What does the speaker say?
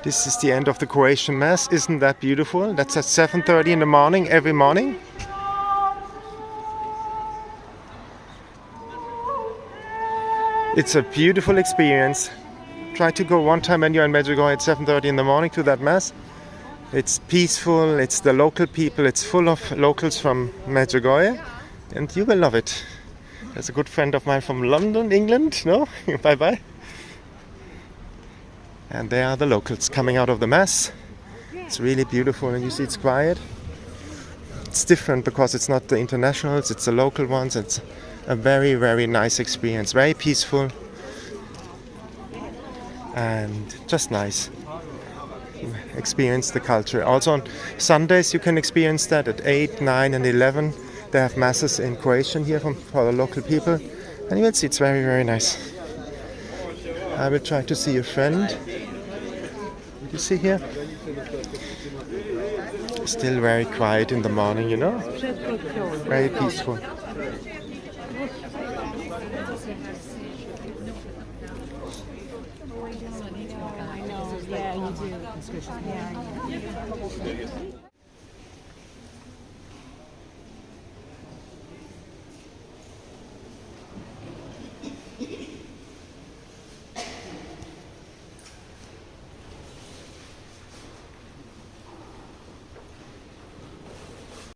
This is the end of the Croatian Mass. Isn't that beautiful? That's at 7:30 in the morning, every morning. It's a beautiful experience. Try to go one time when you're in Medjugorje at 7:30 in the morning to that Mass. It's peaceful, it's the local people, it's full of locals from Medjugorje, and you will love it. There's a good friend of mine from London, England, no? Bye-bye. And there are the locals coming out of the Mass. It's really beautiful, and you see it's quiet. It's different because it's not the internationals, it's the local ones. It's a very, very nice experience, very peaceful and just nice. Experience the culture. Also on Sundays you can experience that at 8, 9 and 11. They have masses in Croatian here for the local people, and you will see it's very, very nice. I will try to see a friend. You see here? Still very quiet in the morning, you know? Very peaceful. Yeah, you do.